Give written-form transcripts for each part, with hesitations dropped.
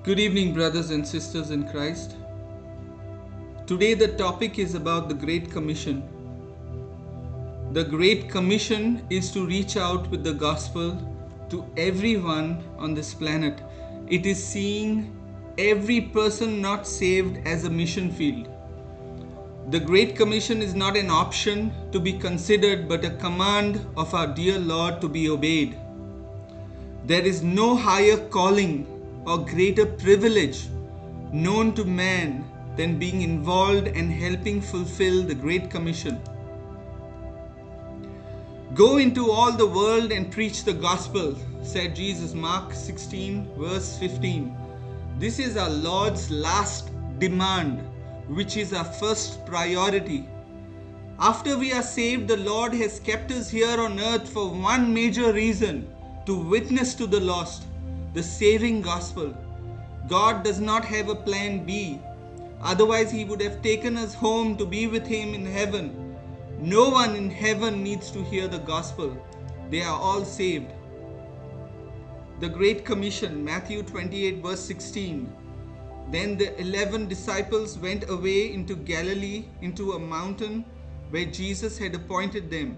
Good evening, brothers and sisters in Christ. Today, the topic is about the Great Commission. The Great Commission is to reach out with the gospel to everyone on this planet. It is seeing every person not saved as a mission field. The Great Commission is not an option to be considered, but a command of our dear Lord to be obeyed. There is no higher calling or greater privilege known to man than being involved and helping fulfill the Great Commission. Go into all the world and preach the gospel, said Jesus, Mark 16 verse 15. This is our Lord's last demand, which is our first priority. After we are saved, the Lord has kept us here on earth for one major reason: to witness to the lost the saving gospel. God does not have a plan B. Otherwise, He would have taken us home to be with Him in heaven. No one in heaven needs to hear the gospel. They are all saved. The Great Commission, Matthew 28 verse 16. Then the 11 disciples went away into Galilee, into a mountain where Jesus had appointed them.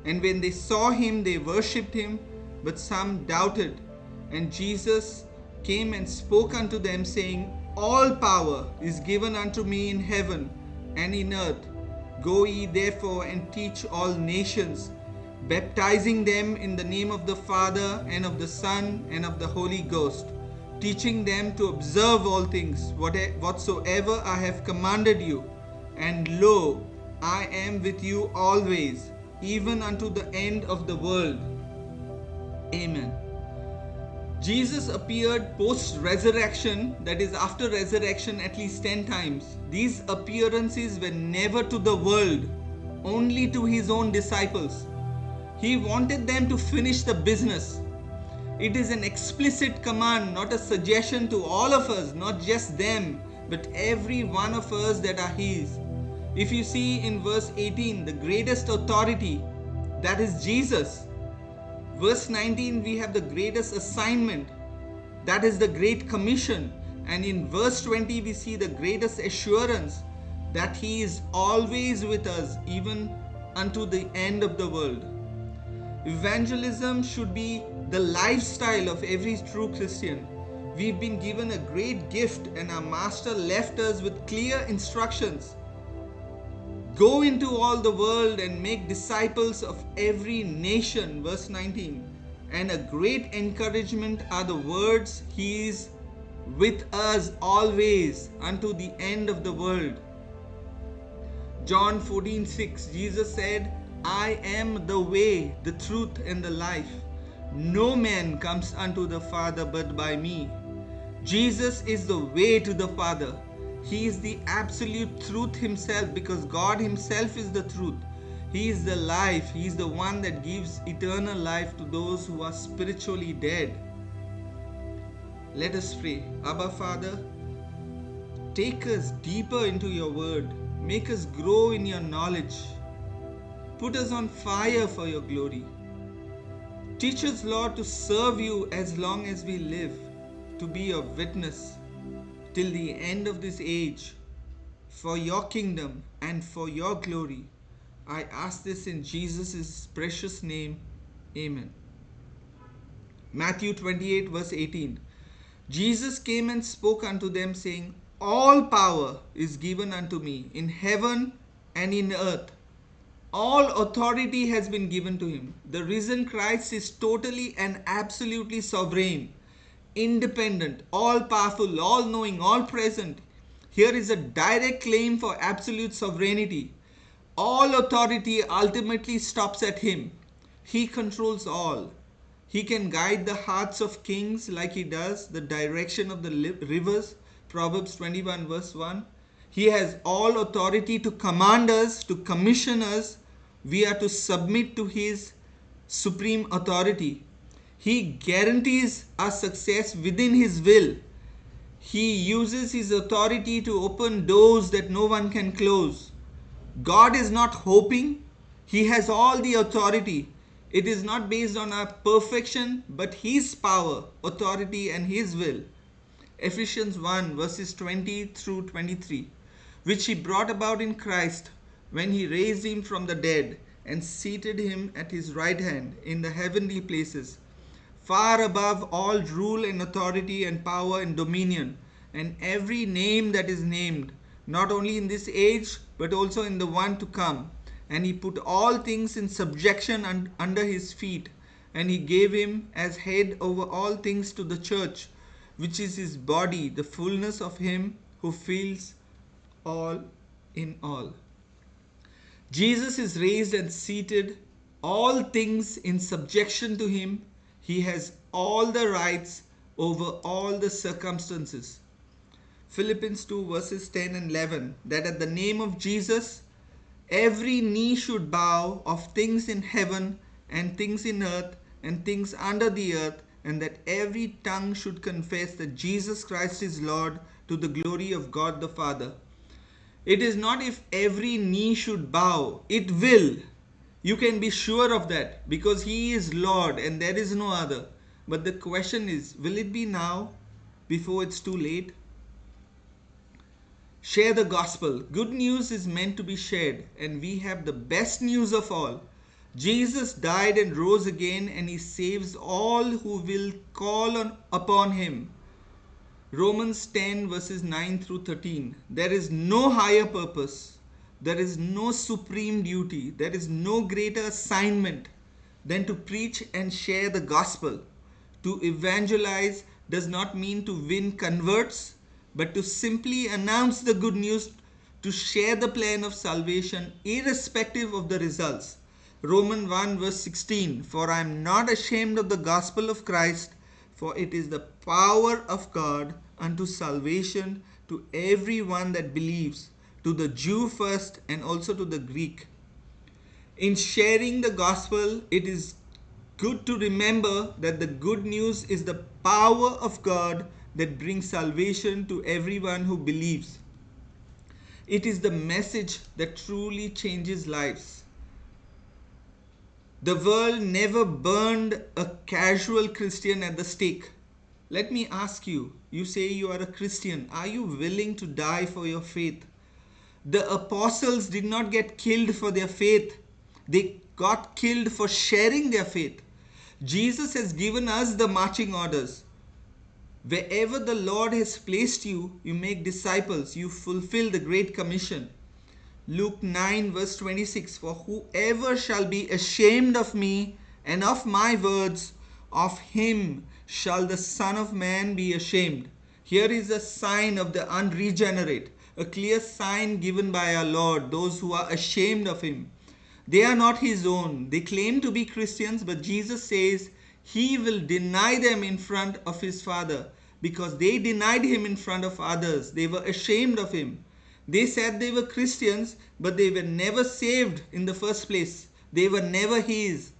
And when they saw Him, they worshipped Him, but some doubted. And Jesus came and spoke unto them, saying, All power is given unto me in heaven and in earth. Go ye therefore and teach all nations, baptizing them in the name of the Father and of the Son and of the Holy Ghost, teaching them to observe all things whatsoever I have commanded you. And lo, I am with you always, even unto the end of the world. Amen. Jesus appeared post-resurrection, that is after resurrection, at least 10 times. These appearances were never to the world, only to His own disciples. He wanted them to finish the business. It is an explicit command, not a suggestion to all of us, not just them, but every one of us that are His. If you see in verse 18, the greatest authority, that is Jesus. Verse 19, we have the greatest assignment, that is the Great Commission. And in verse 20, we see the greatest assurance, that He is always with us, even unto the end of the world. Evangelism should be the lifestyle of every true Christian. We've been given a great gift, and our Master left us with clear instructions. Go into all the world and make disciples of every nation, verse 19. And a great encouragement are the words, He is with us always unto the end of the world. John 14:6, Jesus said, I am the way, the truth, and the life. No man comes unto the Father but by me. Jesus is the way to the Father. He is the absolute truth Himself, because God Himself is the truth. He is the life. He is the one that gives eternal life to those who are spiritually dead. Let us pray. Abba Father, take us deeper into your word. Make us grow in your knowledge. Put us on fire for your glory. Teach us, Lord, to serve you as long as we live, to be your witness till the end of this age, for your kingdom and for your glory. I ask this in Jesus' precious name. Amen. Matthew 28 verse 18. Jesus came and spoke unto them, saying, All power is given unto me in heaven and in earth. All authority has been given to Him. The risen Christ is totally and absolutely sovereign, independent, all-powerful, all-knowing, all-present. Here is a direct claim for absolute sovereignty. All authority ultimately stops at Him. He controls all. He can guide the hearts of kings like He does the direction of the rivers, Proverbs 21 verse 1. He has all authority to command us, to commission us. We are to submit to His supreme authority. He guarantees our success within His will. He uses His authority to open doors that no one can close. God is not hoping. He has all the authority. It is not based on our perfection, but His power, authority, and His will. Ephesians 1 verses 20 through 23, which he brought about in Christ when he raised him from the dead and seated him at his right hand in the heavenly places, far above all rule and authority and power and dominion, and every name that is named, not only in this age, but also in the one to come. And he put all things in subjection under his feet, and he gave him as head over all things to the church, which is his body, the fullness of him who fills all in all. Jesus is raised and seated, all things in subjection to him. He has all the rights over all the circumstances. Philippians 2 verses 10 and 11, that at the name of Jesus, every knee should bow, of things in heaven and things in earth and things under the earth, and that every tongue should confess that Jesus Christ is Lord, to the glory of God the Father. It is not if every knee should bow, it will. You can be sure of that, because he is Lord and there is no other. But the question is, will it be now, before it's too late? Share the gospel. Good news is meant to be shared, and we have the best news of all. Jesus died and rose again, and he saves all who will call upon him. Romans 10 verses 9 through 13. There is no higher purpose. There is no supreme duty. There is no greater assignment than to preach and share the gospel. To evangelize does not mean to win converts, but to simply announce the good news, to share the plan of salvation irrespective of the results. Romans 1 verse 16. For I am not ashamed of the gospel of Christ, for it is the power of God unto salvation to everyone that believes, to the Jew first and also to the Greek. In sharing the gospel, it is good to remember that the good news is the power of God that brings salvation to everyone who believes. It is the message that truly changes lives. The world never burned a casual Christian at the stake. Let me ask you, you say you are a Christian. Are you willing to die for your faith? The apostles did not get killed for their faith. They got killed for sharing their faith. Jesus has given us the marching orders. Wherever the Lord has placed you, you make disciples. You fulfill the Great Commission. Luke 9 verse 26, for whoever shall be ashamed of me and of my words, of him shall the Son of Man be ashamed. Here is a sign of the unregenerate, a clear sign given by our Lord, those who are ashamed of him. They are not his own. They claim to be Christians, but Jesus says he will deny them in front of his Father, because they denied him in front of others. They were ashamed of him. They said they were Christians, but they were never saved in the first place. They were never his.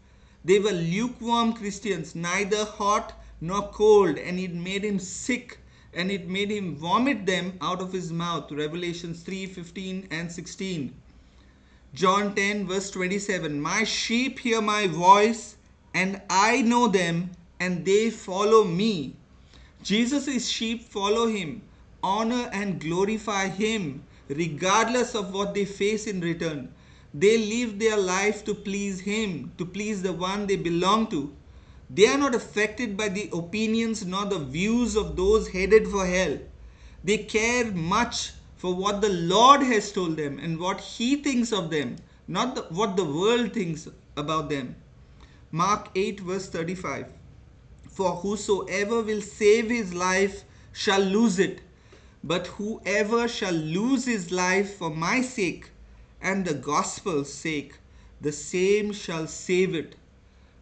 They were lukewarm Christians, neither hot nor cold, and it made him sick, and it made him vomit them out of his mouth. Revelations 3:15 and 16. John 10 verse 27. My sheep hear my voice, and I know them, and they follow me. Jesus' sheep follow him, honor and glorify him, regardless of what they face in return. They live their life to please him, to please the one they belong to. They are not affected by the opinions nor the views of those headed for hell. They care much for what the Lord has told them and what he thinks of them, not what the world thinks about them. Mark 8 verse 35. For whosoever will save his life shall lose it, but whoever shall lose his life for my sake and the gospel's sake, the same shall save it.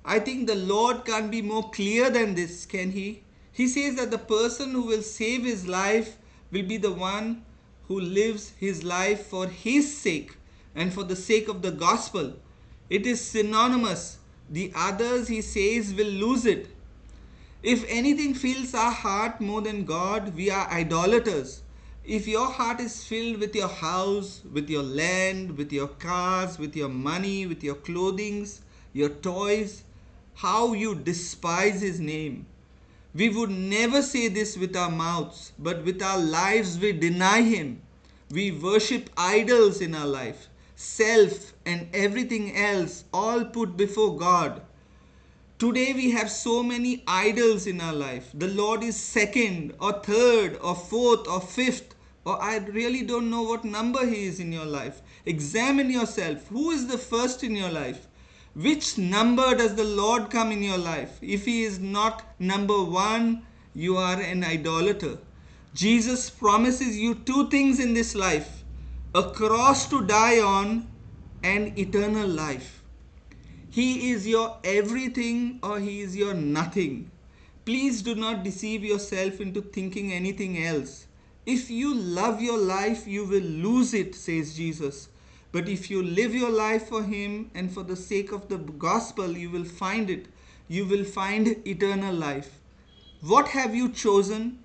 I think the Lord can't be more clear than this, can he? He says that the person who will save his life will be the one who lives his life for his sake and for the sake of the gospel. It is synonymous. The others, he says, will lose it. If anything fills our heart more than God, we are idolaters. If your heart is filled with your house, with your land, with your cars, with your money, with your clothing, your toys, how you despise his name. We would never say this with our mouths, but with our lives we deny Him. We worship idols in our life, self and everything else, all put before God. Today we have so many idols in our life. The Lord is second or third or fourth or fifth, or I really don't know what number He is in your life. Examine yourself. Who is the first in your life? Which number does the Lord come in your life? If He is not number one, you are an idolater. Jesus promises you two things in this life: a cross to die on and eternal life. He is your everything or He is your nothing. Please do not deceive yourself into thinking anything else. If you love your life, you will lose it, says Jesus. But if you live your life for Him and for the sake of the gospel, you will find it. You will find eternal life. What have you chosen?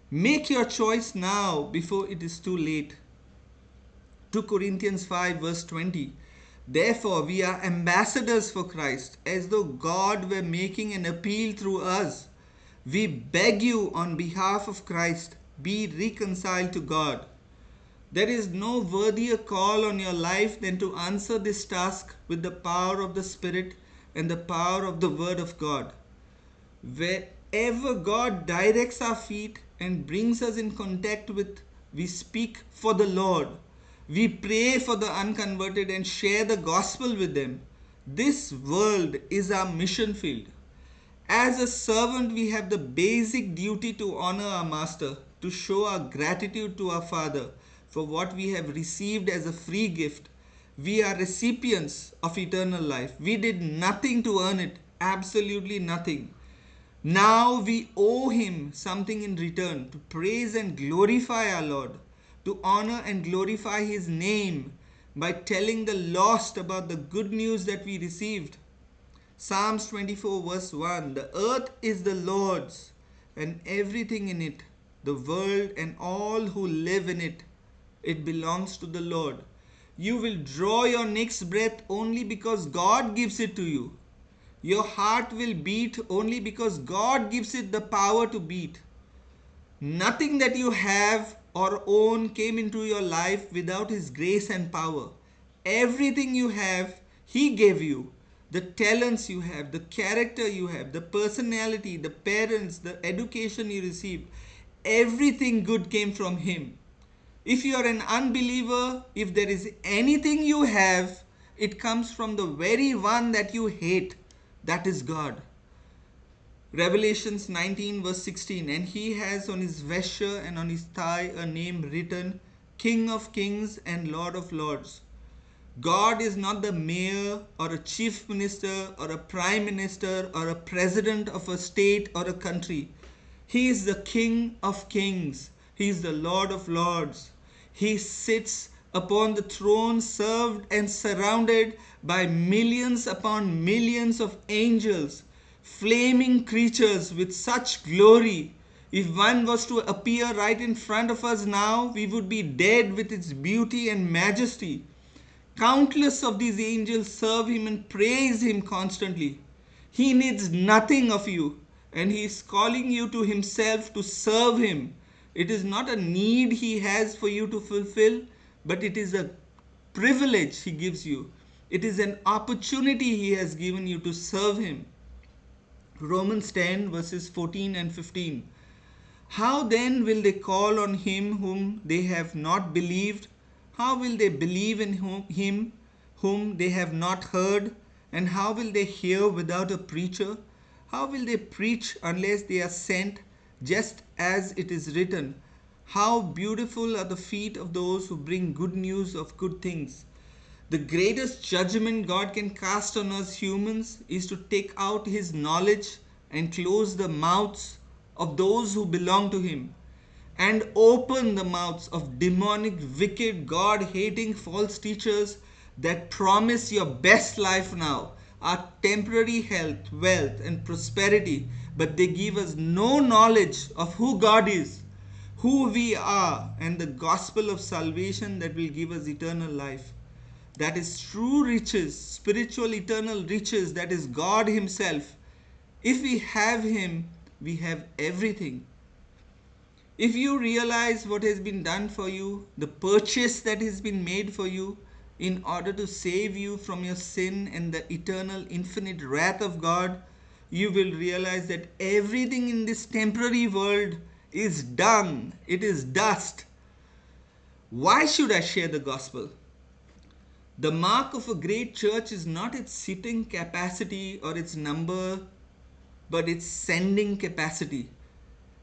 Make your choice now before it is too late. 2 Corinthians 5 verse 20. Therefore, we are ambassadors for Christ, as though God were making an appeal through us. We beg you on behalf of Christ, be reconciled to God. There is no worthier call on your life than to answer this task with the power of the Spirit and the power of the Word of God. Wherever God directs our feet and brings us in contact with, we speak for the Lord. We pray for the unconverted and share the gospel with them. This world is our mission field. As a servant, we have the basic duty to honor our master, to show our gratitude to our Father for what we have received as a free gift. We are recipients of eternal life. We did nothing to earn it, absolutely nothing. Now we owe Him something in return, to praise and glorify our Lord, to honor and glorify His name by telling the lost about the good news that we received. Psalms 24 verse 1. The earth is the Lord's and everything in it, the world and all who live in it. It belongs to the Lord. You will draw your next breath only because God gives it to you. Your heart will beat only because God gives it the power to beat. Nothing that you have or own came into your life without His grace and power. Everything you have, He gave you. The talents you have, the character you have, the personality, the parents, the education you received, everything good came from Him. If you are an unbeliever, if there is anything you have, it comes from the very one that you hate. That is God. Revelations 19 verse 16. And He has on His vesture and on His thigh a name written, King of Kings and Lord of Lords. God is not the mayor or a chief minister or a prime minister or a president of a state or a country. He is the King of Kings. He is the Lord of Lords. He sits upon the throne, served and surrounded by millions upon millions of angels, flaming creatures with such glory. If one was to appear right in front of us now, we would be dead with its beauty and majesty. Countless of these angels serve Him and praise Him constantly. He needs nothing of you, and He is calling you to Himself to serve Him. It is not a need He has for you to fulfill, but it is a privilege He gives you. It is an opportunity He has given you to serve Him. Romans 10 verses 14 and 15. How then will they call on Him whom they have not believed? How will they believe in Him whom they have not heard? And how will they hear without a preacher? How will they preach unless they are sent? Just as it is written, how beautiful are the feet of those who bring good news of good things. The greatest judgment God can cast on us humans is to take out His knowledge and close the mouths of those who belong to Him, and open the mouths of demonic, wicked, God-hating false teachers that promise your best life now, our temporary health, wealth, and prosperity, but they give us no knowledge of who God is, who we are, and the gospel of salvation that will give us eternal life. That is true riches, spiritual eternal riches, that is God Himself. If we have Him, we have everything. If you realize what has been done for you, the purchase that has been made for you in order to save you from your sin and the eternal infinite wrath of God, you will realize that everything in this temporary world is dung, it is dust. Why should I share the gospel? The mark of a great church is not its sitting capacity or its number, but its sending capacity.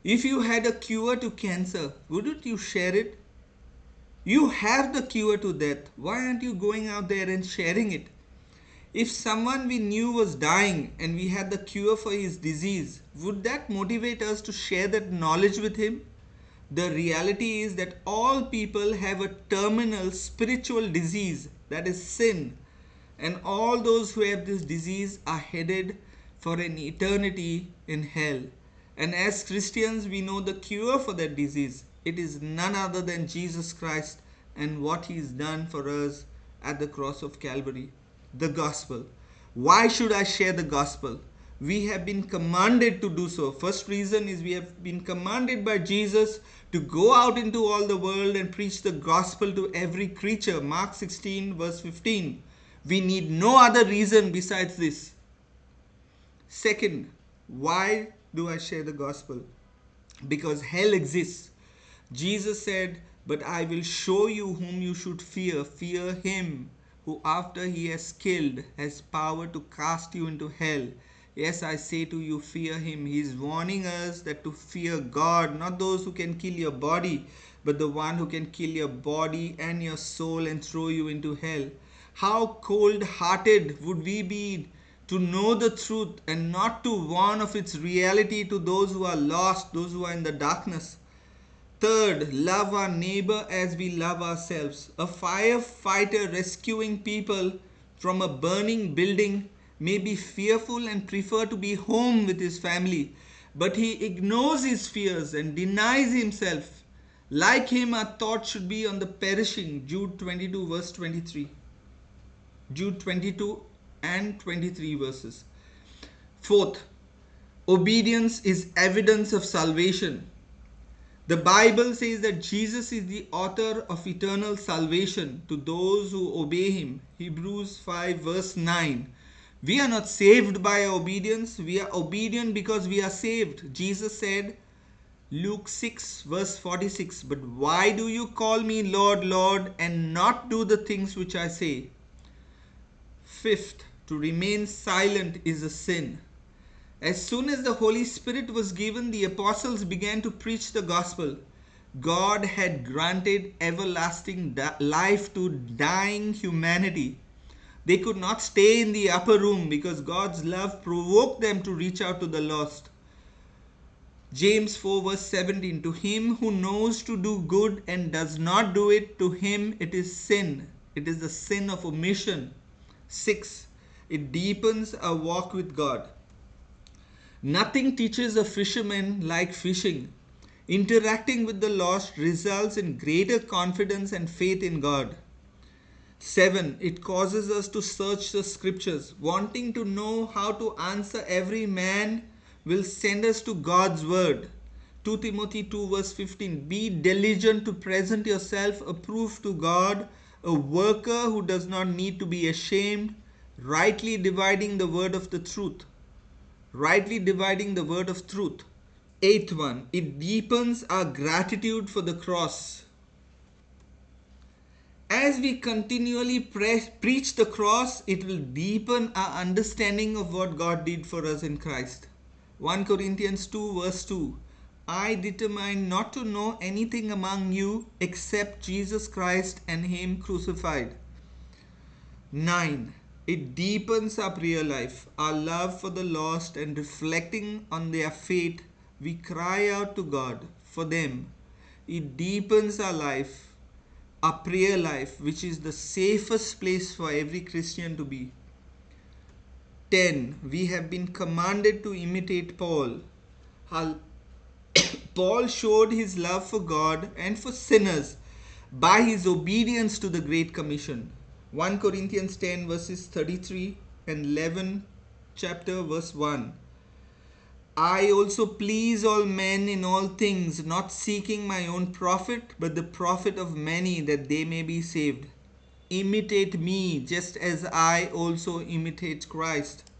If you had a cure to cancer, wouldn't you share it? You have the cure to death. Why aren't you going out there and sharing it? If someone we knew was dying and we had the cure for his disease, would that motivate us to share that knowledge with him? The reality is that all people have a terminal spiritual disease, that is sin. And all those who have this disease are headed for an eternity in hell. And as Christians, we know the cure for that disease. It is none other than Jesus Christ and what He has done for us at the cross of Calvary. The gospel. Why should I share the gospel? We have been commanded to do so. First reason is we have been commanded by Jesus to go out into all the world and preach the gospel to every creature. Mark 16 verse 15. We need no other reason besides this. Second, why do I share the gospel? Because hell exists. Jesus said, "But I will show you whom you should fear. Fear him who after he has killed has power to cast you into hell. Yes, I say to you, fear him." He is warning us that to fear God, not those who can kill your body, but the one who can kill your body and your soul and throw you into hell. How cold-hearted would we be to know the truth and not to warn of its reality to those who are lost, those who are in the darkness. Third, love our neighbor as we love ourselves. A firefighter rescuing people from a burning building may be fearful and prefer to be home with his family, but he ignores his fears and denies himself. Like him, our thoughts should be on the perishing. Jude 22 verse 23. Jude 22 and 23 verses. Fourth, obedience is evidence of salvation. The Bible says that Jesus is the author of eternal salvation to those who obey him. Hebrews 5 verse 9. We are not saved by obedience. We are obedient because we are saved. Jesus said, Luke 6 verse 46, "But why do you call me Lord, Lord, and not do the things which I say?" Fifth, to remain silent is a sin. As soon as the Holy Spirit was given, the apostles began to preach the gospel. God had granted everlasting life to dying humanity. They could not stay in the upper room because God's love provoked them to reach out to the lost. James 4 verse 17, "To him who knows to do good and does not do it, to him it is sin. It is the sin of omission." 6. It deepens our walk with God. Nothing teaches a fisherman like fishing. Interacting with the lost results in greater confidence and faith in God. 7. It causes us to search the scriptures. Wanting to know how to answer every man will send us to God's word. 2 Timothy 2 verse 15. "Be diligent to present yourself approved to God, a worker who does not need to be ashamed, rightly dividing the word of the truth." Rightly dividing the word of truth. 8th one, it deepens our gratitude for the cross. As we continually preach the cross, it will deepen our understanding of what God did for us in Christ. 1 Corinthians 2 verse 2. "I determined not to know anything among you except Jesus Christ and Him crucified." 9. It deepens our prayer life, our love for the lost, and reflecting on their fate, we cry out to God for them. It deepens our life, our prayer life, which is the safest place for every Christian to be. 10. We have been commanded to imitate Paul. Paul showed his love for God and for sinners by his obedience to the Great Commission. 1 Corinthians 10 verses 33 and 11 chapter verse 1. I also please all men in all things, not seeking my own profit, but the profit of many, that they may be saved. Imitate me, just as I also imitate Christ.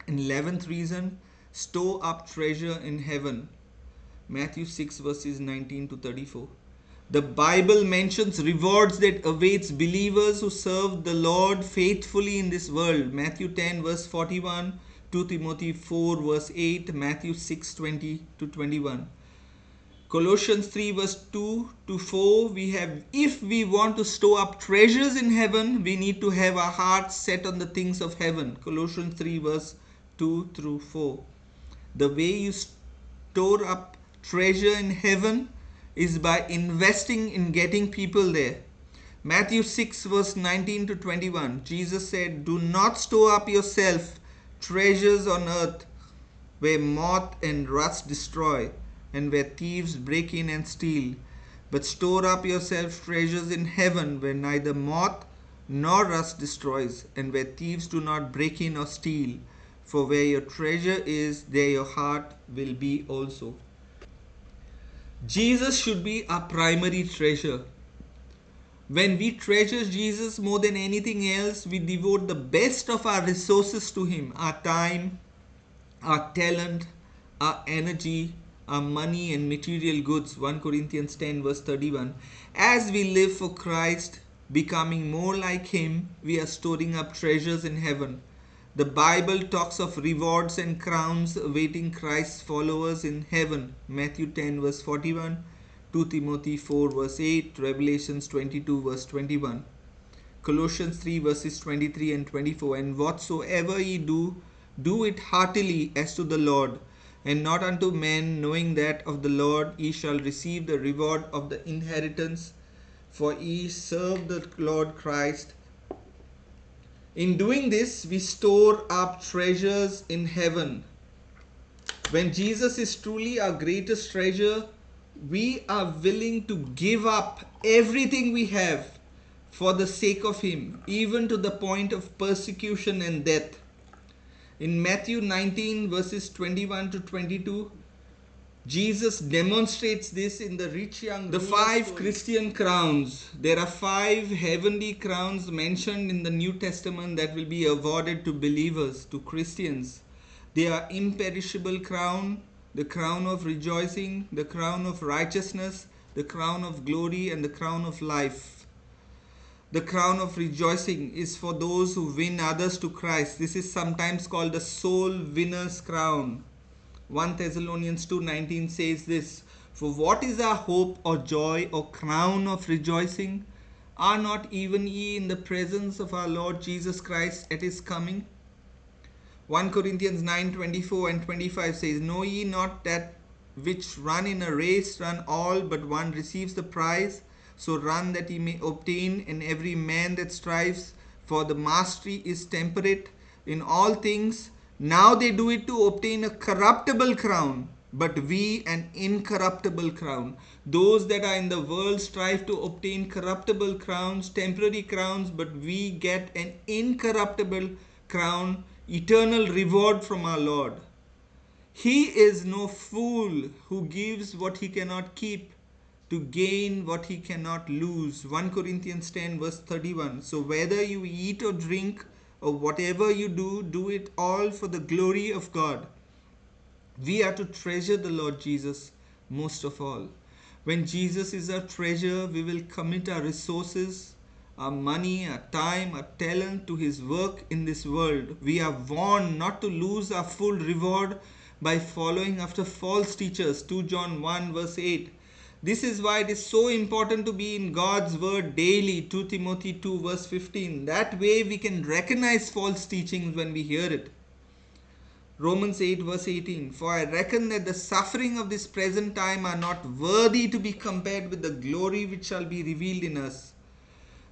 And 11th reason, store up treasure in heaven. Matthew 6 verses 19 to 34. The Bible mentions rewards that awaits believers who serve the Lord faithfully in this world. Matthew 10 verse 41, 2 Timothy 4 verse 8, Matthew 6 20 to 21. Colossians 3 verse 2 to 4, we have, if we want to store up treasures in heaven, we need to have our hearts set on the things of heaven. Colossians 3 verse 2 through 4. The way you store up treasure in heaven is by investing in getting people there. Matthew 6 verse 19 to 21, Jesus said, do not store up yourself treasures on earth, where moth and rust destroy, and where thieves break in and steal. But store up yourself treasures in heaven, where neither moth nor rust destroys, and where thieves do not break in or steal. For where your treasure is, there your heart will be also. Jesus should be our primary treasure. When we treasure Jesus more than anything else, we devote the best of our resources to Him, our time, our talent, our energy, our money and material goods. 1 Corinthians 10 verse 31. As we live for Christ, becoming more like Him, we are storing up treasures in heaven. The Bible talks of rewards and crowns awaiting Christ's followers in heaven. Matthew 10 verse 41, 2 Timothy 4 verse 8, Revelations 22 verse 21. Colossians 3 verses 23 and 24. And whatsoever ye do, do it heartily as to the Lord, and not unto men, knowing that of the Lord ye shall receive the reward of the inheritance, for ye serve the Lord Christ. In doing this, we store up treasures in heaven. When Jesus is truly our greatest treasure, we are willing to give up everything we have for the sake of Him, even to the point of persecution and death. In Matthew 19 verses 21 to 22, Jesus demonstrates this in the rich young ruler. The 5 Christian crowns. There are 5 heavenly crowns mentioned in the New Testament that will be awarded to believers, to Christians. They are imperishable crown, the crown of rejoicing, the crown of righteousness, the crown of glory, and the crown of life. The crown of rejoicing is for those who win others to Christ. This is sometimes called the soul winner's crown. 1 Thessalonians 2:19 says this, for what is our hope or joy or crown of rejoicing? Are not even ye in the presence of our Lord Jesus Christ at His coming? 1 Corinthians 9:24 and 25 says, know ye not that which run in a race run all, but one receives the prize? So run that ye may obtain, and every man that strives for the mastery is temperate in all things. Now they do it to obtain a corruptible crown, but we an incorruptible crown. Those that are in the world strive to obtain corruptible crowns, temporary crowns, but we get an incorruptible crown, eternal reward from our Lord. He is no fool who gives what he cannot keep to gain what he cannot lose. 1 Corinthians 10 verse 31. So whether you eat or drink or whatever you do, do it all for the glory of God. We are to treasure the Lord Jesus most of all. When Jesus is our treasure, we will commit our resources, our money, our time, our talent to His work in this world. We are warned not to lose our full reward by following after false teachers. 2 John 1 verse 8. This is why it is so important to be in God's word daily. 2 Timothy 2 verse 15. That way we can recognize false teachings when we hear it. Romans 8 verse 18. For I reckon that the suffering of this present time are not worthy to be compared with the glory which shall be revealed in us.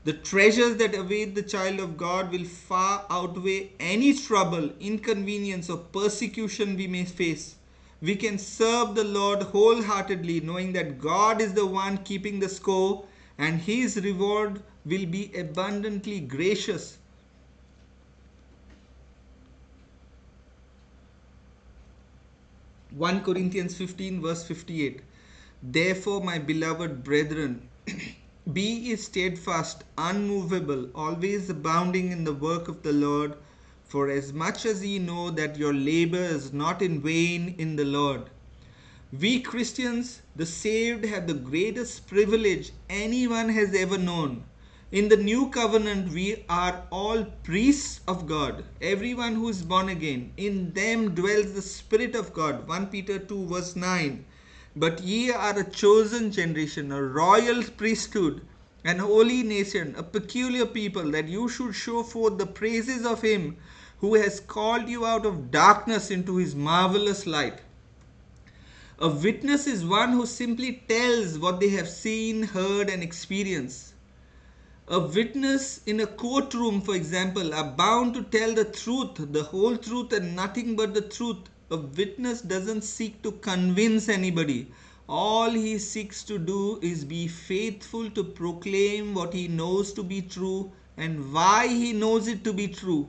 The treasures that await the child of God will far outweigh any trouble, inconvenience, or persecution we may face. We can serve the Lord wholeheartedly, knowing that God is the one keeping the score, and His reward will be abundantly gracious. 1 Corinthians 15 verse 58. Therefore, my beloved brethren, be ye steadfast, unmovable, always abounding in the work of the Lord, for as much as ye know that your labor is not in vain in the Lord. We Christians, the saved, have the greatest privilege anyone has ever known. In the new covenant, we are all priests of God. Everyone who is born again, in them dwells the Spirit of God. 1 Peter 2 verse 9. But ye are a chosen generation, a royal priesthood, an holy nation, a peculiar people, that you should show forth the praises of him who has called you out of darkness into his marvelous light. A witness is one who simply tells what they have seen, heard, and experienced. A witness in a courtroom, for example, are bound to tell the truth, the whole truth, and nothing but the truth. A witness doesn't seek to convince anybody. All he seeks to do is be faithful to proclaim what he knows to be true and why he knows it to be true.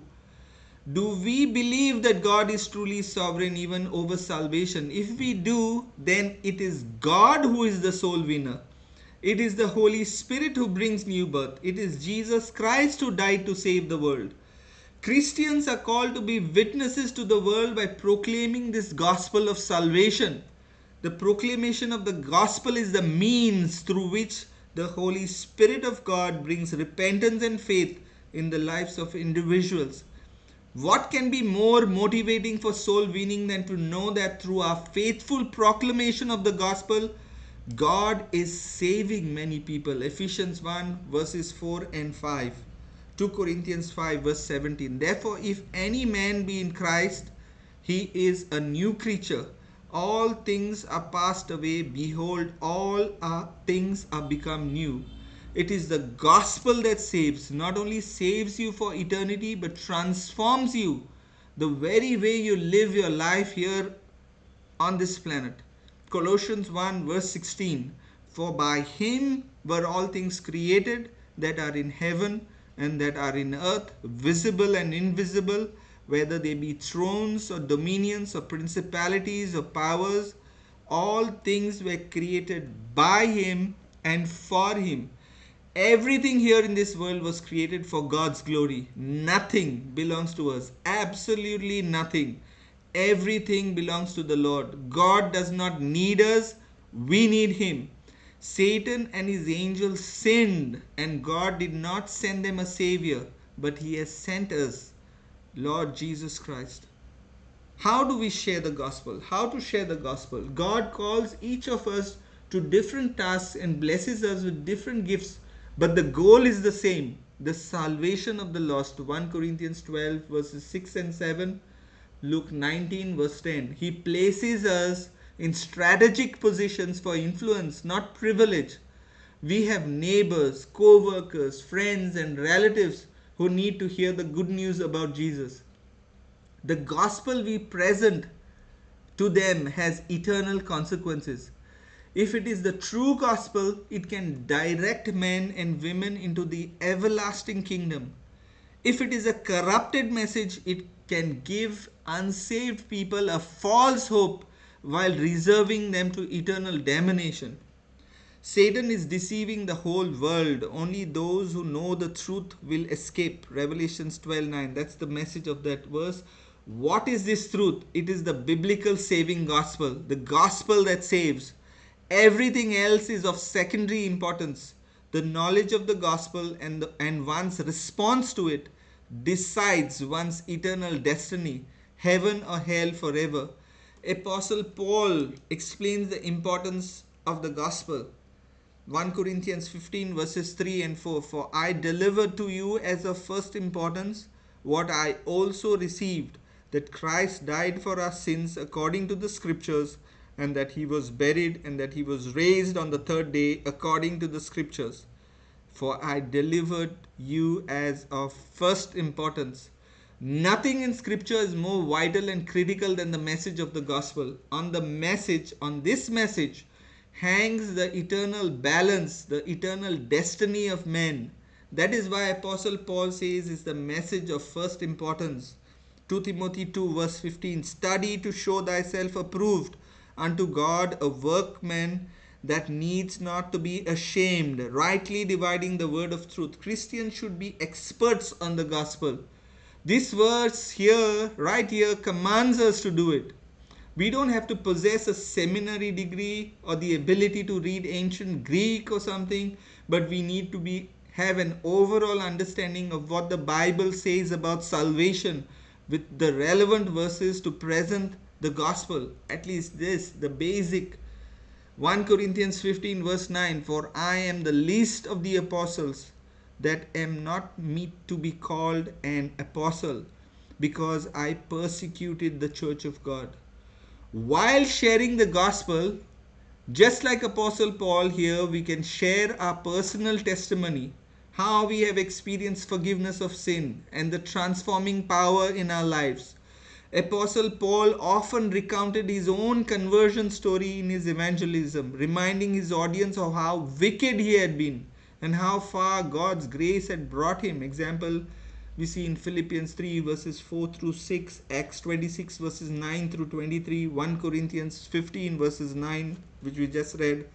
Do we believe that God is truly sovereign even over salvation? If we do, then it is God who is the soul winner. It is the Holy Spirit who brings new birth. It is Jesus Christ who died to save the world. Christians are called to be witnesses to the world by proclaiming this gospel of salvation. The proclamation of the gospel is the means through which the Holy Spirit of God brings repentance and faith in the lives of individuals. What can be more motivating for soul winning than to know that through our faithful proclamation of the gospel, God is saving many people? Ephesians 1 verses 4 and 5. 2 Corinthians 5 verse 17. Therefore, if any man be in Christ, he is a new creature. All things are passed away. Behold, all things are become new. It is the gospel that saves. Not only saves you for eternity, but transforms you the very way you live your life here on this planet. Colossians 1 verse 16. For by him were all things created that are in heaven and that are in earth, visible and invisible, whether they be thrones or dominions or principalities or powers. All things were created by him and for him. Everything here in this world was created for God's glory. Nothing belongs to us. Absolutely nothing. Everything belongs to the Lord. God does not need us. We need him. Satan and his angels sinned, and God did not send them a savior, but he has sent us, Lord Jesus Christ. How do we share the gospel? How to share the gospel? God calls each of us to different tasks and blesses us with different gifts, but the goal is the same, the salvation of the lost. 1 Corinthians 12 verses 6 and 7, Luke 19 verse 10. He places us in strategic positions for influence, not privilege. We have neighbors, co-workers, friends and relatives who need to hear the good news about Jesus. The gospel we present to them has eternal consequences. If it is the true gospel, it can direct men and women into the everlasting kingdom. If it is a corrupted message, it can give unsaved people a false hope while reserving them to eternal damnation. Satan is deceiving the whole world. Only those who know the truth will escape. Revelations 12:9. That's the message of that verse. What is this truth? It is the biblical saving gospel, the gospel that saves. Everything else is of secondary importance. The knowledge of the gospel and one's response to it decides one's eternal destiny, heaven or hell forever. Apostle Paul explains the importance of the gospel. 1 Corinthians 15 verses 3 and 4. For I delivered to you as of first importance what I also received, that Christ died for our sins according to the scriptures, and that he was buried, and that he was raised on the third day according to the scriptures. For I delivered you as of first importance. Nothing in scripture is more vital and critical than the message of the gospel. On this message, hangs the eternal balance, the eternal destiny of men. That is why Apostle Paul says it's the message of first importance. 2 Timothy 2 verse 15, study to show thyself approved unto God, a workman that needs not to be ashamed, rightly dividing the word of truth. Christians should be experts on the gospel. This verse here, right here, commands us to do it. We don't have to possess a seminary degree or the ability to read ancient Greek or something, but we need to have an overall understanding of what the Bible says about salvation with the relevant verses to present the gospel. At least this, the basic. 1 Corinthians 15 verse 9, for I am the least of the apostles, that am not meet to be called an apostle, because I persecuted the church of God. While sharing the gospel, just like Apostle Paul here, we can share our personal testimony, how we have experienced forgiveness of sin and the transforming power in our lives. Apostle Paul often recounted his own conversion story in his evangelism, reminding his audience of how wicked he had been and how far God's grace had brought him. Example, we see in Philippians 3 verses 4 through 6, Acts 26 verses 9 through 23, 1 Corinthians 15 verses 9, which we just read.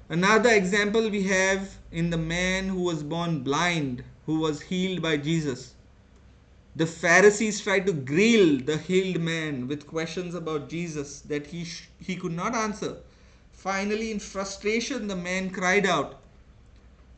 Another example we have in the man who was born blind, who was healed by Jesus. The Pharisees tried to grill the healed man with questions about Jesus that he could not answer. Finally, in frustration, the man cried out.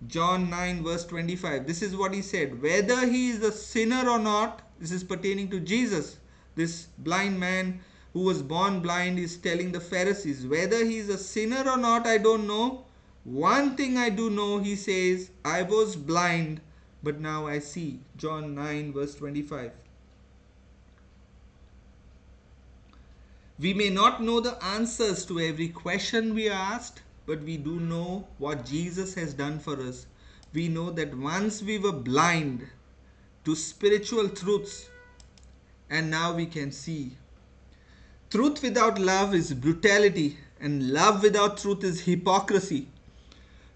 John 9 verse 25. This is what he said. Whether he is a sinner or not, this is pertaining to Jesus. This blind man who was born blind is telling the Pharisees, whether he is a sinner or not, I don't know. One thing I do know, he says, I was blind, but now I see. John 9 verse 25. We may not know the answers to every question we are asked, but we do know what Jesus has done for us. We know that once we were blind to spiritual truths, and now we can see. Truth without love is brutality, and love without truth is hypocrisy.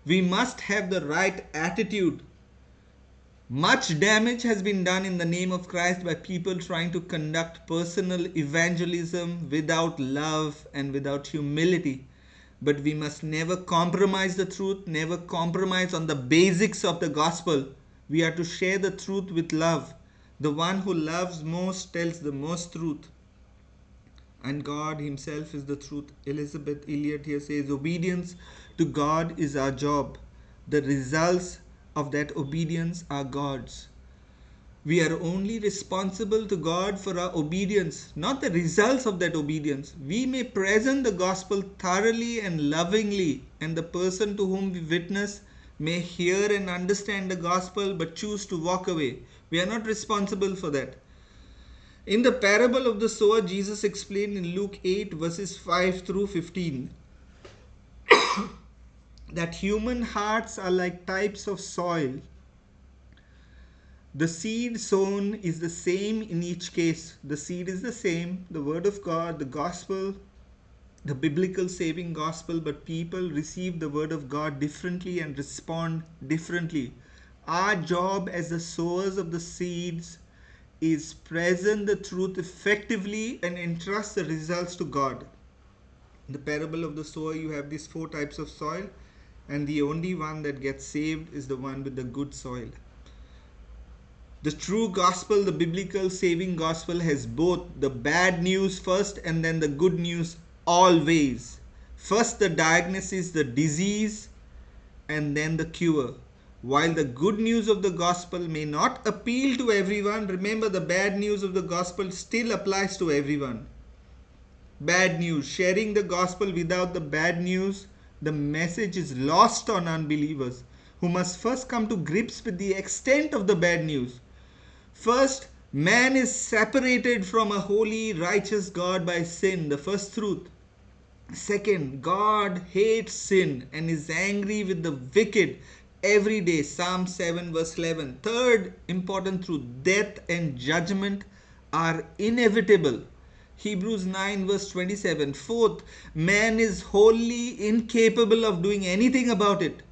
We must have the right attitude. Much damage has been done in the name of Christ by people trying to conduct personal evangelism without love and without humility. But we must never compromise the truth, never compromise on the basics of the gospel. We are to share the truth with love. The one who loves most tells the most truth. And God himself is the truth. Elizabeth Elliot here says, obedience to God is our job. The results of that obedience are God's. We are only responsible to God for our obedience, not the results of that obedience. We may present the gospel thoroughly and lovingly, and the person to whom we witness may hear and understand the gospel but choose to walk away. We are not responsible for that. In the parable of the sower, Jesus explained in Luke 8 verses 5 through 15 that human hearts are like types of soil. The seed sown is the same in each case. The seed is the same, the word of God, the gospel, the biblical saving gospel, but people receive the word of God differently and respond differently. Our job as the sowers of the seeds is present the truth effectively and entrust the results to God. In the parable of the sower, you have these 4 types of soil, and the only one that gets saved is the one with the good soil. The true gospel, the biblical saving gospel, has both the bad news first and then the good news always. First the diagnosis, the disease, and then the cure. While the good news of the gospel may not appeal to everyone, remember the bad news of the gospel still applies to everyone. Bad news, sharing the gospel without the bad news, the message is lost on unbelievers who must first come to grips with the extent of the bad news. First, man is separated from a holy, righteous God by sin, the first truth. Second, God hates sin and is angry with the wicked every day, Psalm 7 verse 11. Third important truth, death and judgment are inevitable, Hebrews 9 verse 27. Fourth, man is wholly incapable of doing anything about it,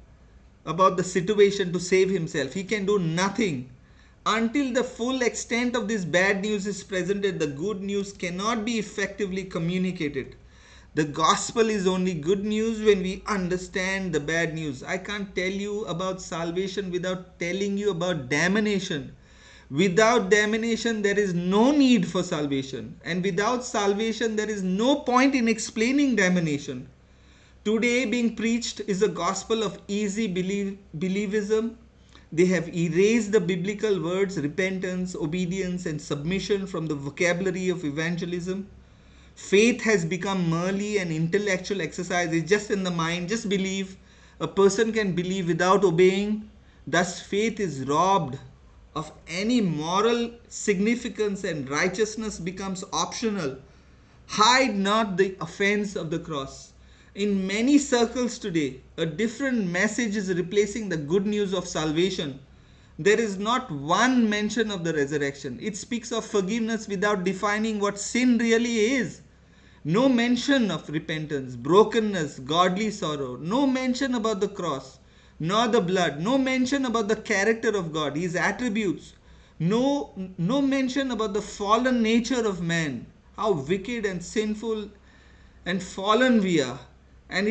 about the situation to save himself. He can do nothing. Until the full extent of this bad news is presented, the good news cannot be effectively communicated. The gospel is only good news when we understand the bad news. I can't tell you about salvation without telling you about damnation. Without damnation, there is no need for salvation. And without salvation, there is no point in explaining damnation. Today, being preached is a gospel of easy believism. They have erased the biblical words repentance, obedience, and submission from the vocabulary of evangelism. Faith has become merely an intellectual exercise. It's just in the mind, just believe. A person can believe without obeying. Thus, faith is robbed of any moral significance and righteousness becomes optional. Hide not the offense of the cross. In many circles today, a different message is replacing the good news of salvation. There is not one mention of the resurrection. It speaks of forgiveness without defining what sin really is. No mention of repentance, brokenness, godly sorrow. No mention about the cross, nor the blood. No mention about the character of God, His attributes. No mention about the fallen nature of man, how wicked and sinful and fallen we are. And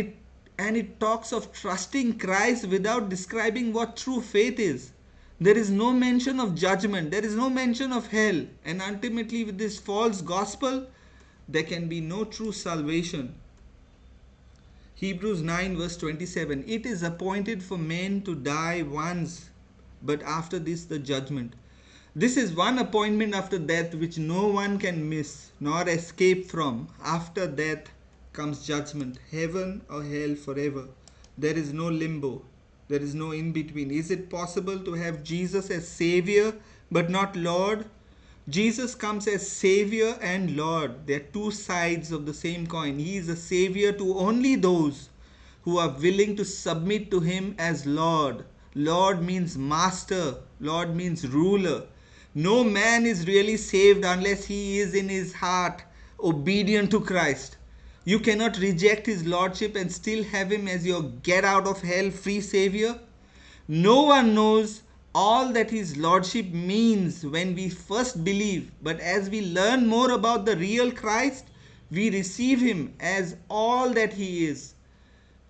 it talks of trusting Christ without describing what true faith is. There is no mention of judgment, there is no mention of hell, and ultimately, with this false gospel, there can be no true salvation. Hebrews 9 verse 27. It is appointed for men to die once, but after this the judgment. This is one appointment after death which no one can miss nor escape from. After death comes judgment, heaven or hell forever. There is no limbo. There is no in between. Is it possible to have Jesus as Savior but not Lord? Jesus comes as Savior and Lord. They are two sides of the same coin. He is a Savior to only those who are willing to submit to Him as Lord. Lord means master. Lord means ruler. No man is really saved unless he is in his heart obedient to Christ. You cannot reject His Lordship and still have Him as your get out of hell free Savior. No one knows all that His Lordship means when we first believe, but as we learn more about the real Christ, we receive Him as all that He is.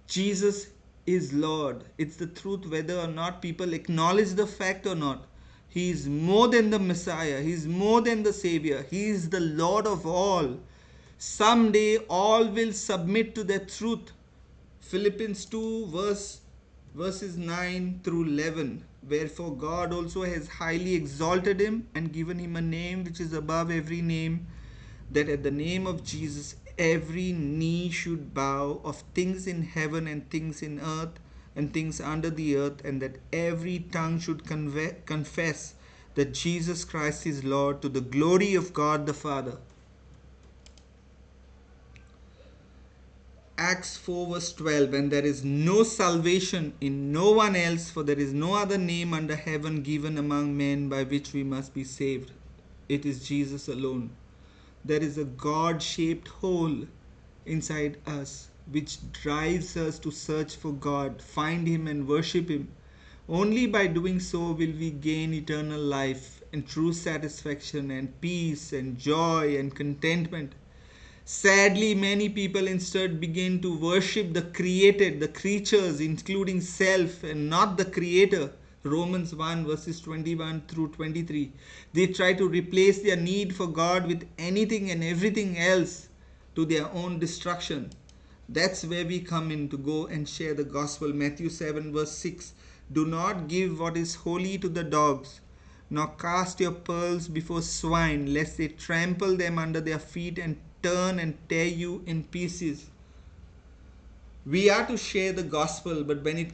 Jesus is Lord. It's the truth whether or not people acknowledge the fact or not. He is more than the Messiah. He is more than the Savior. He is the Lord of all. Someday all will submit to that truth. Philippians 2 verses 9 through 11. Wherefore God also has highly exalted Him and given Him a name which is above every name, that at the name of Jesus every knee should bow, of things in heaven and things in earth and things under the earth, and that every tongue should confess that Jesus Christ is Lord, to the glory of God the Father. Acts 4 verse 12. And there is no salvation in no one else, for there is no other name under heaven given among men by which we must be saved. It is Jesus alone. There is a God-shaped hole inside us which drives us to search for God, find Him and worship Him. Only by doing so will we gain eternal life and true satisfaction and peace and joy and contentment. Sadly, many people instead begin to worship the created, the creatures, including self, and not the Creator. Romans 1 verses 21 through 23. They try to replace their need for God with anything and everything else to their own destruction. That's where we come in to go and share the gospel. Matthew 7 verse 6. Do not give what is holy to the dogs, nor cast your pearls before swine, lest they trample them under their feet and turn and tear you in pieces. We are to share the gospel, but when it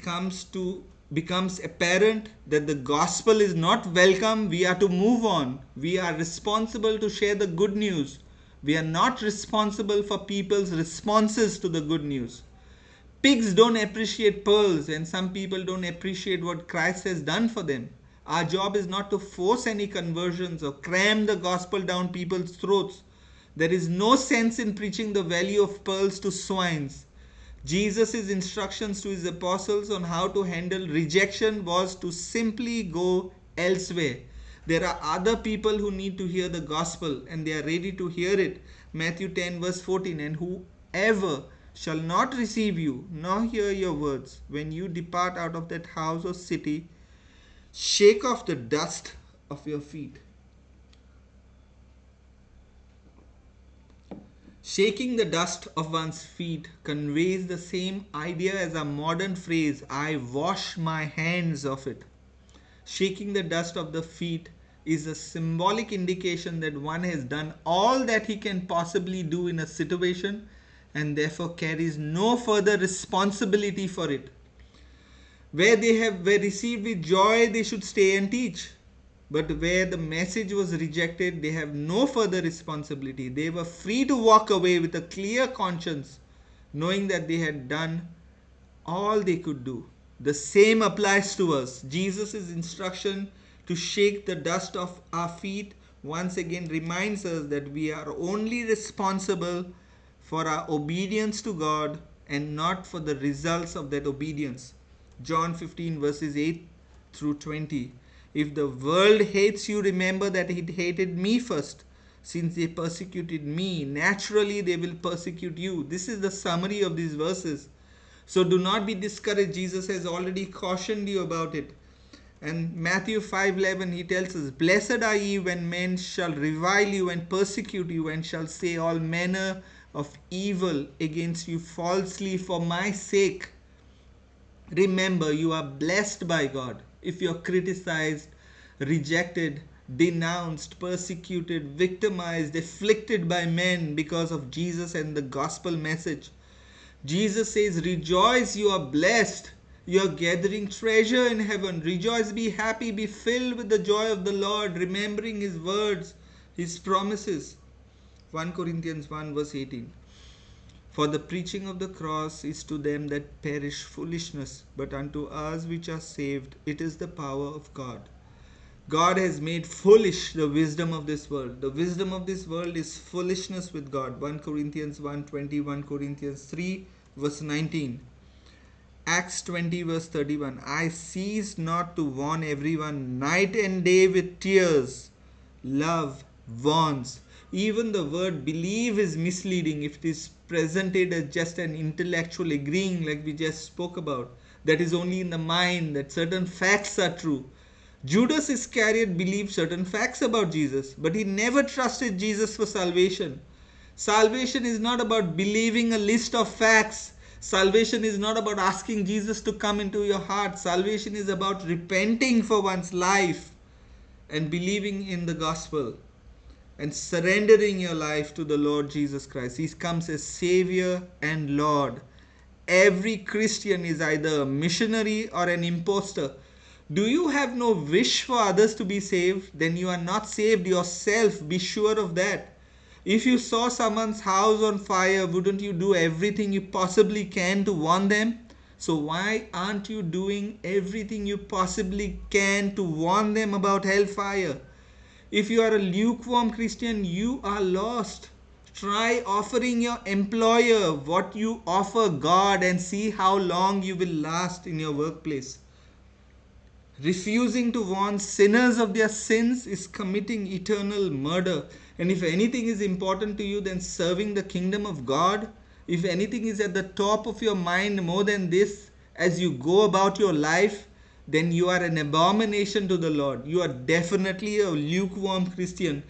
becomes apparent that the gospel is not welcome, we are to move on. We are responsible to share the good news. We are not responsible for people's responses to the good news. Pigs don't appreciate pearls, and some people don't appreciate what Christ has done for them. Our job is not to force any conversions or cram the gospel down people's throats. There is no sense in preaching the value of pearls to swines. Jesus' instructions to His apostles on how to handle rejection was to simply go elsewhere. There are other people who need to hear the gospel and they are ready to hear it. Matthew 10 verse 14, and whoever shall not receive you nor hear your words when you depart out of that house or city, shake off the dust of your feet. Shaking the dust of one's feet conveys the same idea as a modern phrase, I wash my hands of it. Shaking the dust of the feet is a symbolic indication that one has done all that he can possibly do in a situation and therefore carries no further responsibility for it. Where they were received with joy, they should stay and teach. But where the message was rejected, they have no further responsibility. They were free to walk away with a clear conscience, knowing that they had done all they could do. The same applies to us. Jesus' instruction to shake the dust off our feet once again reminds us that we are only responsible for our obedience to God and not for the results of that obedience. John 15 verses 8 through 20. If the world hates you, remember that it hated me first. Since they persecuted me, naturally they will persecute you. This is the summary of these verses. So do not be discouraged. Jesus has already cautioned you about it. And Matthew 5:11, he tells us, blessed are ye when men shall revile you and persecute you and shall say all manner of evil against you falsely for my sake. Remember, you are blessed by God if you're criticized, rejected, denounced, persecuted, victimized, afflicted by men because of Jesus and the gospel message. Jesus says, rejoice, you are blessed. You are gathering treasure in heaven. Rejoice, be happy, be filled with the joy of the Lord, remembering His words, His promises. 1 Corinthians 1 verse 18. For the preaching of the cross is to them that perish foolishness, but unto us which are saved it is the power of God. God has made foolish the wisdom of this world. The wisdom of this world is foolishness with God. 1 Corinthians 1:20, 1 Corinthians 3 verse 19. Acts 20 verse 31. I cease not to warn everyone night and day with tears. Love warns. Even the word believe is misleading if it is presented as just an intellectual agreeing, like we just spoke about. That is only in the mind, that certain facts are true. Judas Iscariot believed certain facts about Jesus, but he never trusted Jesus for salvation. Salvation is not about believing a list of facts. Salvation is not about asking Jesus to come into your heart. Salvation is about repenting for one's life and believing in the gospel and surrendering your life to the Lord Jesus Christ. He comes as Savior and Lord. Every Christian is either a missionary or an impostor. Do you have no wish for others to be saved? Then you are not saved yourself. Be sure of that. If you saw someone's house on fire, wouldn't you do everything you possibly can to warn them? So why aren't you doing everything you possibly can to warn them about hellfire? If you are a lukewarm Christian, you are lost. Try offering your employer what you offer God and see how long you will last in your workplace. Refusing to warn sinners of their sins is committing eternal murder. And if anything is important to you than serving the kingdom of God, if anything is at the top of your mind more than this as you go about your life, then you are an abomination to the Lord. You are definitely a lukewarm Christian.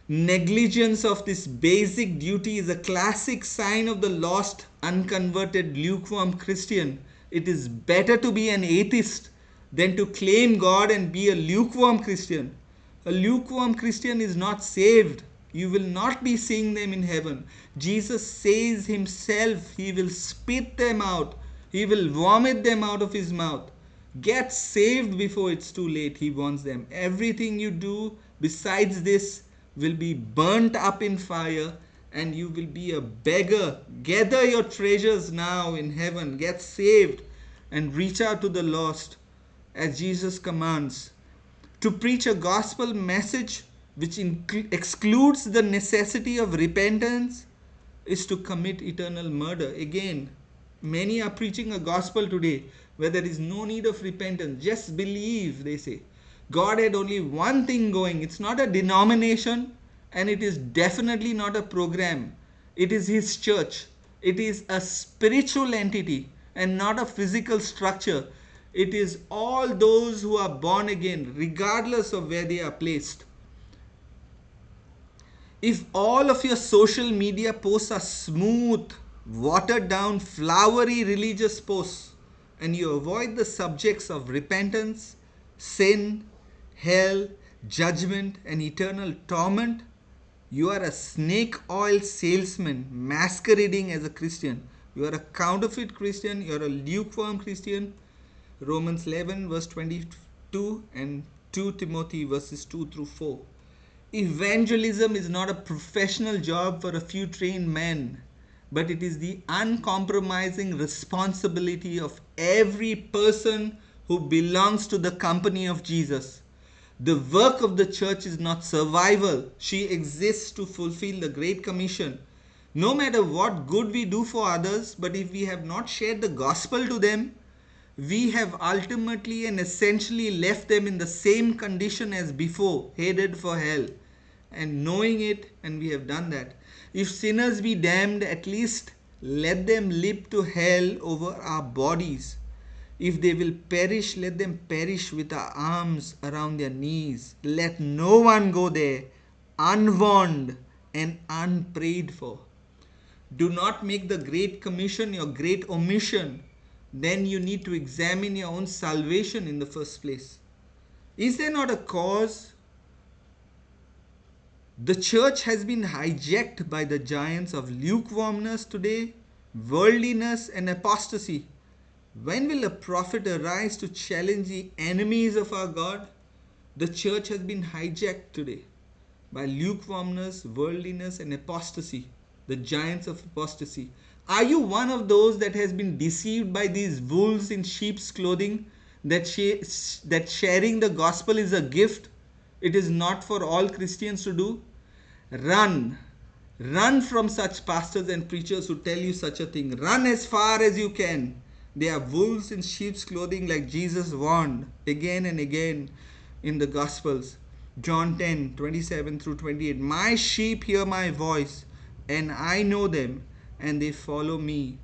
Negligence of this basic duty is a classic sign of the lost, unconverted, lukewarm Christian. It is better to be an atheist than to claim God and be a lukewarm Christian. A lukewarm Christian is not saved. You will not be seeing them in heaven. Jesus says himself, he will spit them out. He will vomit them out of his mouth. Get saved before it's too late, he warns them. Everything you do besides this will be burnt up in fire and you will be a beggar. Gather your treasures now in heaven. Get saved and reach out to the lost as Jesus commands. To preach a gospel message which excludes the necessity of repentance is to commit eternal murder. Again, many are preaching a gospel today where there is no need of repentance. Just believe, they say. God had only one thing going. It's not a denomination, and it is definitely not a program. It is His church. It is a spiritual entity and not a physical structure. It is all those who are born again, regardless of where they are placed. If all of your social media posts are smooth, watered down, flowery religious posts, and you avoid the subjects of repentance, sin, hell, judgment, and eternal torment, you are a snake oil salesman masquerading as a Christian. You are a counterfeit Christian. You are a lukewarm Christian. Romans 11 verse 22 and 2 Timothy verses 2 through 4. Evangelism is not a professional job for a few trained men, but it is the uncompromising responsibility of every person who belongs to the company of Jesus. The work of the church is not survival, she exists to fulfill the Great Commission. No matter what good we do for others, but if we have not shared the gospel to them, we have ultimately and essentially left them in the same condition as before, headed for hell. And knowing it, and we have done that. If sinners be damned, at least let them live to hell over our bodies. If they will perish, let them perish with our arms around their knees. Let no one go there unwarned and unprayed for. Do not make the Great Commission your great omission. Then you need to examine your own salvation in the first place. Is there not a cause? The church has been hijacked by the giants of lukewarmness today, worldliness, and apostasy. When will a prophet arise to challenge the enemies of our God? The church has been hijacked today by lukewarmness, worldliness, and apostasy, the giants of apostasy. Are you one of those that has been deceived by these wolves in sheep's clothing, that sharing the gospel is a gift? It is not for all Christians to do? Run. Run from such pastors and preachers who tell you such a thing. Run as far as you can. They are wolves in sheep's clothing, like Jesus warned again and again in the Gospels. John 10:27 through 28. My sheep hear my voice, and I know them, and they follow me.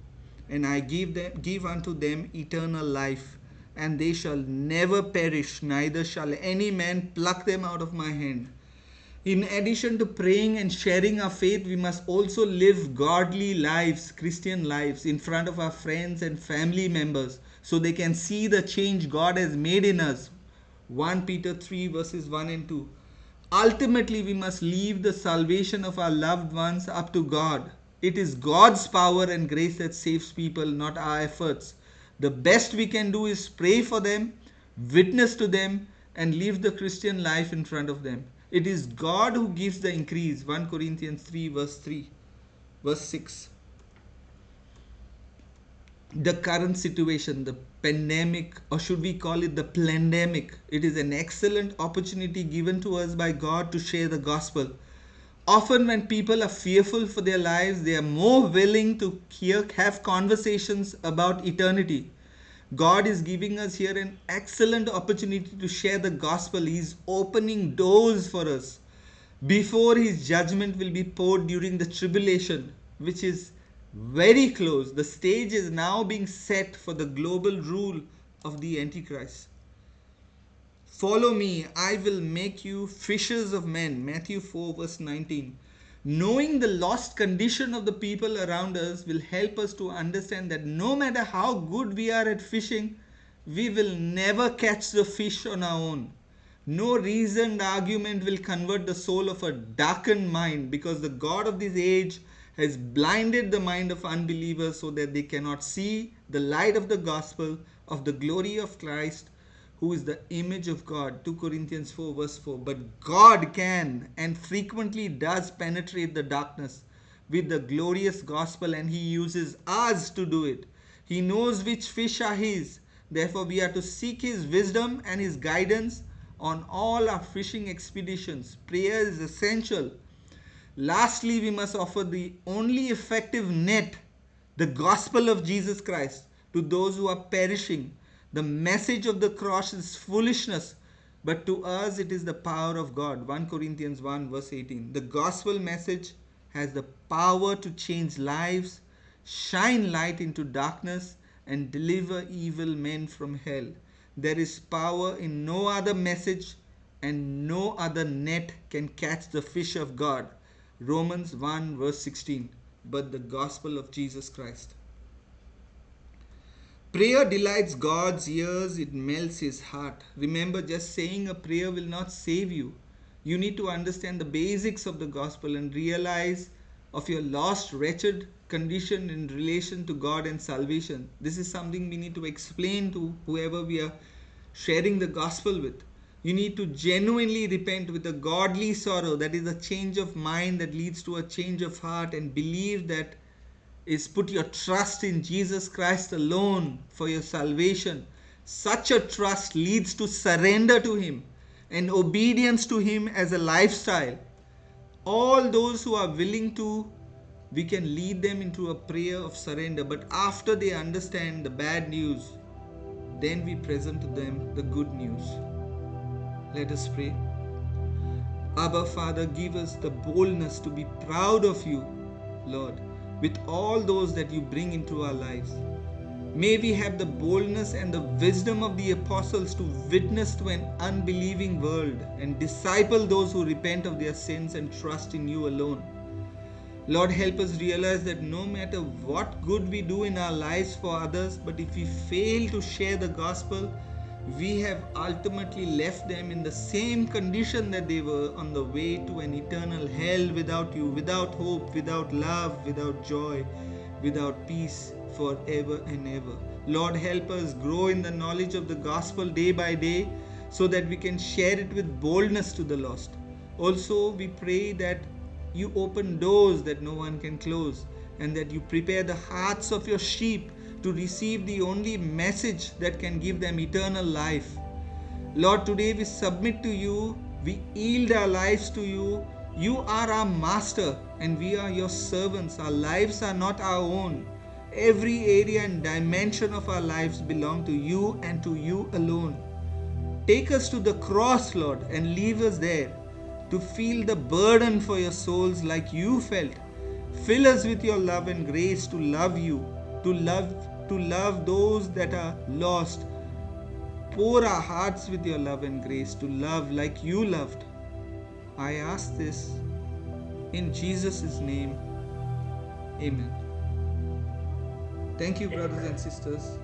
And I give unto them eternal life, and they shall never perish, neither shall any man pluck them out of my hand. In addition to praying and sharing our faith, we must also live godly lives, Christian lives, in front of our friends and family members so they can see the change God has made in us. 1 Peter 3 verses 1 and 2. Ultimately, we must leave the salvation of our loved ones up to God. It is God's power and grace that saves people, not our efforts. The best we can do is pray for them, witness to them, and live the Christian life in front of them. It is God who gives the increase. 1 Corinthians 3 verse 6. The current situation, the pandemic, or should we call it the plandemic, it is an excellent opportunity given to us by God to share the gospel. Often when people are fearful for their lives, they are more willing to have conversations about eternity. God is giving us here an excellent opportunity to share the gospel. He is opening doors for us before His judgment will be poured during the tribulation, which is very close. The stage is now being set for the global rule of the Antichrist. Follow me, I will make you fishers of men. Matthew 4 verse 19. Knowing the lost condition of the people around us will help us to understand that no matter how good we are at fishing, we will never catch the fish on our own. No reasoned argument will convert the soul of a darkened mind, because the God of this age has blinded the mind of unbelievers so that they cannot see the light of the gospel of the glory of Christ, who is the image of God. 2 Corinthians 4 verse 4. But God can and frequently does penetrate the darkness with the glorious gospel, and He uses us to do it. He knows which fish are His. Therefore, we are to seek His wisdom and His guidance on all our fishing expeditions. Prayer is essential. Lastly, we must offer the only effective net, the gospel of Jesus Christ, to those who are perishing. The message of the cross is foolishness But to us it is the power of God. 1 Corinthians 1 verse 18. The gospel message has the power to change lives, shine light into darkness, and deliver evil men from hell. There is power in no other message, and no other net can catch the fish of God. Romans 1 verse 16. But the gospel of Jesus Christ. Prayer delights God's ears, it melts his heart. Remember, just saying a prayer will not save you. You need to understand the basics of the gospel and realize of your lost, wretched condition in relation to God and salvation. This is something we need to explain to whoever we are sharing the gospel with. You need to genuinely repent with a godly sorrow, that is a change of mind that leads to a change of heart, and believe that is put your trust in Jesus Christ alone for your salvation. Such a trust leads to surrender to Him and obedience to Him as a lifestyle. All those who are willing to, we can lead them into a prayer of surrender. But after they understand the bad news, then we present to them the good news. Let us pray. Abba, Father, give us the boldness to be proud of you, Lord, with all those that you bring into our lives. May we have the boldness and the wisdom of the apostles to witness to an unbelieving world and disciple those who repent of their sins and trust in you alone. Lord, help us realize that no matter what good we do in our lives for others, but if we fail to share the gospel, we have ultimately left them in the same condition that they were, on the way to an eternal hell without you, without hope, without love, without joy, without peace forever and ever. Lord, help us grow in the knowledge of the gospel day by day so that we can share it with boldness to the lost. Also, we pray that you open doors that no one can close, and that you prepare the hearts of your sheep to receive the only message that can give them eternal life. Lord, today we submit to you, we yield our lives to you. You are our master and we are your servants. Our lives are not our own. Every area and dimension of our lives belong to you and to you alone. Take us to the cross, Lord, and leave us there to feel the burden for your souls like you felt. Fill us with your love and grace to love you, to love those that are lost. Pour our hearts with your love and grace to love like you loved. I ask this in Jesus' name. Amen. Thank you, brothers and sisters.